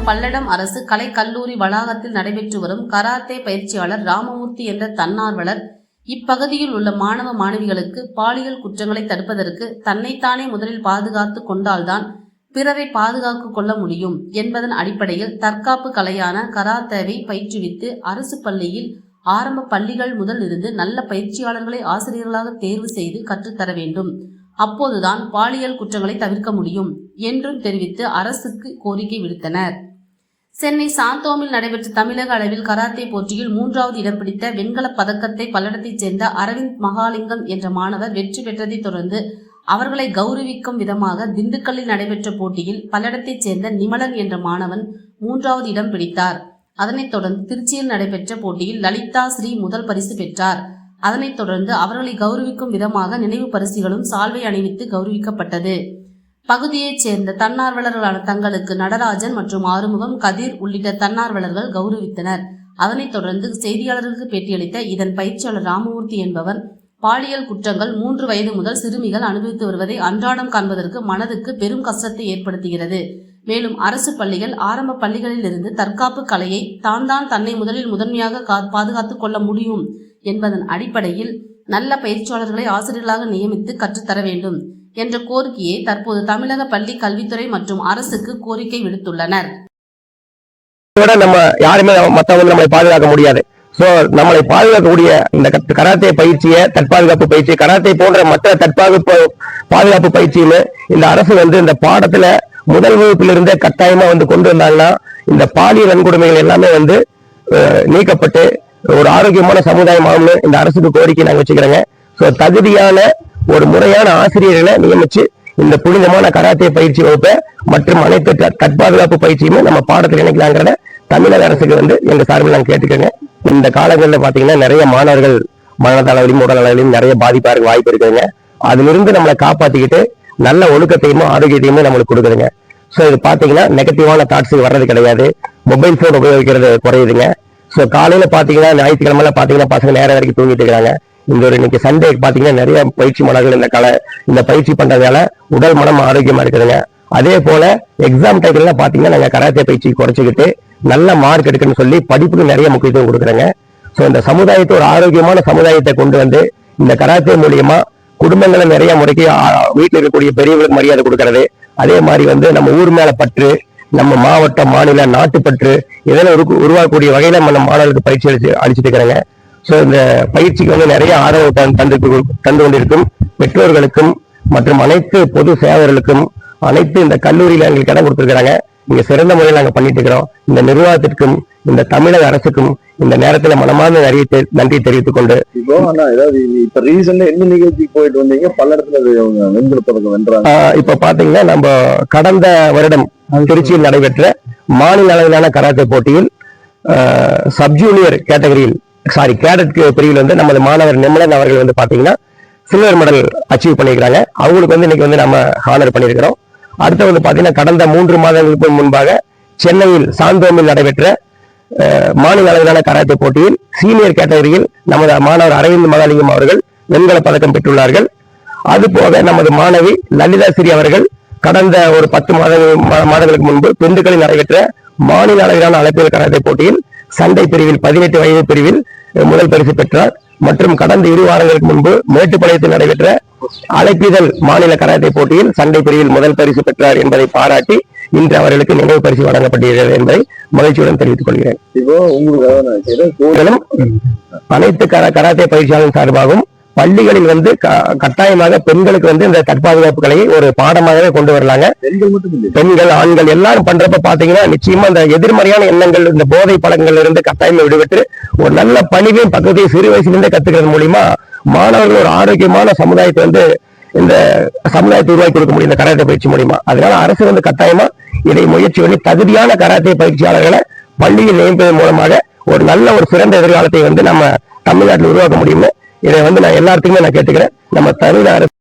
பல்லடம் அரசு கலை கல்லூரி வளாகத்தில் நடைபெற்று வரும் கராத்தே பயிற்சியாளர் ராமமூர்த்தி என்ற தன்னார்வலர் இப்பகுதியில் உள்ள மாணவ மாணவிகளுக்கு பாலியல் குற்றங்களை தடுப்பதற்கு தன்னைத்தானே முதலில் பாதுகாத்து கொண்டால்தான் பிறரை பாதுகாத்து கொள்ள முடியும் என்பதன் அடிப்படையில் தற்காப்பு கலையான கராத்தேவை பயிற்றுவித்து அரசு பள்ளியில் ஆரம்ப பள்ளிகள் முதல் இருந்து நல்ல பயிற்சியாளர்களை ஆசிரியர்களாக தேர்வு செய்து கற்றுத்தர வேண்டும். அப்போதுதான் பாலியல் குற்றங்களை தவிர்க்க முடியும் என்றும் தெரிவித்து அரசுக்கு கோரிக்கை விடுத்தனர். சென்னை சாந்தோமில் நடைபெற்ற தமிழக அளவில் கராத்தே போட்டியில் 3வது இடம் பிடித்த வெண்கலப் பதக்கத்தை பல்லடத்தைச் சேர்ந்த அரவிந்த் மகாலிங்கம் என்ற மாணவர் வெற்றி பெற்றதைத் தொடர்ந்து அவர்களை கௌரவிக்கும் விதமாக திண்டுக்கல்லில் நடைபெற்ற போட்டியில் பல்லடத்தைச் சேர்ந்த நிமலன் என்ற மாணவன் 3வது இடம் பிடித்தார். அதனைத் தொடர்ந்து திருச்சியில் நடைபெற்ற போட்டியில் லலிதா ஸ்ரீ முதல் பரிசு பெற்றார். அதனைத் தொடர்ந்து அவர்களை கௌரவிக்கும் விதமாக நினைவு பரிசுகளும் சால்வை அணிவித்து கௌரவிக்கப்பட்டது. பகுதியைச் சேர்ந்த தன்னார்வலர்களான தங்களுக்கு நடராஜன் மற்றும் ஆறுமுகம், கதிர் உள்ளிட்ட தன்னார்வலர்கள் கௌரவித்தனர். அதனைத் தொடர்ந்து செய்தியாளர்களுக்கு பேட்டியளித்த இதன் பயிற்சியாளர் ராமமூர்த்தி என்பவர், பாலியல் குற்றங்கள் 3 வயது முதல் சிறுமிகள் அனுபவித்து வருவதை அன்றாடம் காண்பதற்கு மனதுக்கு பெரும் கஷ்டத்தை ஏற்படுத்துகிறது. மேலும் அரசு பள்ளிகள் ஆரம்ப பள்ளிகளில் இருந்து தற்காப்பு கலையை தான் தன்னை முதலில் முதன்மையாக பாதுகாத்துக் கொள்ள முடியும் என்பதன் அடிப்படையில் நல்ல பயிற்சியாளர்களை ஆசிரியர்களாக நியமித்து கற்றுத்தர வேண்டும் என்ற கோரிக்கையை தற்போது தமிழக பள்ளி கல்வித்துறை மற்றும் அரசுக்கு கோரிக்கை விடுத்துள்ளனர். நம்ம யாருமே மற்றவங்க நம்மளை பாதுகாக்க முடியாது. சோ நம்மளை பாதுகாக்கக்கூடிய இந்த கராத்தே பயிற்சியை, தற்பாதுகாப்பு பயிற்சி, கராத்தே போன்ற மற்ற பாதுகாப்பு பயிற்சியுமே இந்த அரசு இந்த பாடத்துல முதல் வகுப்பிலிருந்தே கட்டாயமா கொண்டு வந்தாங்கன்னா இந்த பாலியல் வன்கொடுமைகள் எல்லாமே நீக்கப்பட்டு ஒரு ஆரோக்கியமான சமுதாயமாகும்னு இந்த அரசுக்கு கோரிக்கை நாங்க வச்சுக்கிறோங்க. சோ தகுதியான ஒரு முறையான ஆசிரியர்களை நியமிச்சு இந்த புனிதமான கராத்தே பயிற்சி வகுப்பை மற்றும் அனைத்து தற்பாதுகாப்பு பயிற்சியுமே நம்ம பாடத்தில் இணைக்கலாங்கிறத தமிழக அரசுக்கு எங்க சார்பில் நாங்க கேட்டுக்கோங்க. இந்த காலங்களில் பாத்தீங்கன்னா நிறைய மாணவர்கள் மனதளவிலும் உடல் அளவிலும் நிறைய பாதிப்பாருக்கு வாய்ப்பு இருக்குதுங்க. அதிலிருந்து நம்மளை காப்பாத்திக்கிட்டு நல்ல ஒழுக்கத்தையும் ஆரோக்கியத்தையுமே நம்மளுக்கு கொடுக்குதுங்க. சோ இது பாத்தீங்கன்னா நெகட்டிவான தாட்ஸ் வர்றது கிடையாது. மொபைல் போன் உபயோகிக்கிறது குறையுதுங்க. சோ காலையில பாத்தீங்கன்னா ஞாயிற்றுக்கிழமை பாத்தீங்கன்னா பசங்க நேரம் வரைக்கும் தூங்கிட்டு இருக்காங்க. இன்னைக்கு சண்டே பாத்தீங்கன்னா நிறைய பயிற்சி மாணவர்கள் இந்த பயிற்சி பண்றதால உடல் மனம் ஆரோக்கியமா இருக்குதுங்க. அதே போல எக்ஸாம் டைம்ல பாத்தீங்கன்னா நாங்க கராத்தே பயிற்சி குறைச்சிக்கிட்டு நல்ல மார்க் எடுக்கணும்னு சொல்லி படிப்புக்கு நிறைய முக்கியத்துவம் கொடுக்குறேங்க. சோ இந்த சமுதாயத்தை ஒரு ஆரோக்கியமான சமுதாயத்தை கொண்டு இந்த கராத்தே மூலியமா குடும்பங்களை நிறைய முறைக்கு வீட்டில் இருக்கக்கூடிய பெரியவர்களுக்கு மரியாதை கொடுக்கறது, அதே மாதிரி நம்ம ஊர் மேல பற்று, நம்ம மாவட்ட மாநில நாட்டுப்பற்று இதெல்லாம் உருவாக்கக்கூடிய வகையில நம்ம மாணவர்களுக்கு பயிற்சி அளிச்சுட்டு இருக்கிறாங்க. சோ இந்த பயிற்சிக்கு நிறைய ஆதரவு தந்து கொண்டிருக்கும் பெற்றோர்களுக்கும் மற்றும் அனைத்து பொது சேவர்களுக்கும் அனைத்து இந்த கல்லூரியில எங்களுக்கு இடம் கொடுத்திருக்கிறாங்க. இங்க சிறந்த முறையில் நாங்க பண்ணிட்டு இருக்கிறோம். இந்த நிர்வாகத்திற்கும் இந்த தமிழக அரசுக்கும் இந்த நேரத்துல மனமார்ந்த நிறைய நன்றி தெரிவித்துக் கொண்டு இப்ப ரீசன்ல என்ன நிகழ்ச்சிக்கு போயிட்டு வந்தீங்க? பல இடத்துல வெண்கல பதக்கம் வென்றாங்க. இப்ப பாத்தீங்கன்னா நம்ம கடந்த வருடம் திருச்சியில் நடைபெற்ற மாநில அளவிலான கராத்தே போட்டியில் சப்ஜூனியர் கேட்டகரியில் கேடட் பிரிவில் நமது மாணவர் நிமலன் அவர்கள் பாத்தீங்கன்னா சில்வர் மெடல் அச்சீவ் பண்ணிருக்காங்க. அவங்களுக்கு இன்னைக்கு நம்ம ஹானர் பண்ணிருக்கிறோம். அடுத்து பாத்தீங்கன்னா கடந்த 3 மாதங்களுக்கு முன்பாக சென்னையில் சாந்தோமில் நடைபெற்ற மாநில அளவிலான கராத்தே போட்டியில் சீனியர் கேட்டகரியில் நமது மாணவர் அரவிந்த் மகாலிங்கம் அவர்கள் வெண்கல பதக்கம் பெற்றுள்ளார்கள். அதுபோக நமது மாணவி லலிதா ஸ்ரீ அவர்கள் கடந்த ஒரு 10 மாதங்களுக்கு முன்பு திண்டுக்கல்லில் நடைபெற்ற மாநில அளவிலான அழைப்பியல் கராத்தே போட்டியில் சண்டை பிரிவில் 18 வயது பிரிவில் முதல் பரிசு பெற்றார். மற்றும் கடந்த 2 வாரங்களுக்கு முன்பு மேட்டுப்பாளையத்தில் நடைபெற்ற அழைப்பிதழ் மாநில கராத்தே போட்டியில் சண்டை பிரிவில் முதல் பரிசு பெற்றார் என்பதை பாராட்டி இன்று அவர்களுக்கு நினைவு பரிசு வழங்கப்பட்டிருக்கிறது என்பதை மகிழ்ச்சியுடன் தெரிவித்துக் கொள்கிறேன். அனைத்து கராத்தே பயிற்சியாளர் சார்பாகவும் பள்ளிகளில் கட்டாயமாக பெண்களுக்கு இந்த தற்பாதுகாப்பு கலையை ஒரு பாடமாகவே கொண்டு வரலாங்க. பெண்கள் ஆண்கள் எல்லாரும் பண்றப்ப பாத்தீங்கன்னா நிச்சயமா இந்த எதிர்மறையான எண்ணங்கள், இந்த போதை பழக்கங்கள்ல இருந்து கட்டாயமா விடுபட்டு ஒரு நல்ல பணிவையும் பக்கத்தையும் சிறு வயசுலேருந்தே கத்துக்கிறது மூலியமா மாணவர்கள் ஒரு ஆரோக்கியமான சமுதாயத்தை இந்த சமுதாயத்தை உருவாக்கி கொடுக்க முடியும் இந்த கராத்தே பயிற்சி மூலியமா. அதனால அரசு கட்டாயமா இதை முயற்சி பண்ணி தகுதியான கராத்தே பயிற்சியாளர்களை பள்ளியில் நியமிப்பதன் மூலமாக ஒரு நல்ல ஒரு சிறந்த எதிர்காலத்தை நம்ம தமிழ்நாட்டில் உருவாக்க முடியும்னு இதை நான் எல்லாத்துக்குமே கேட்டுக்கிறேன். நம்ம தமிழ் அரசு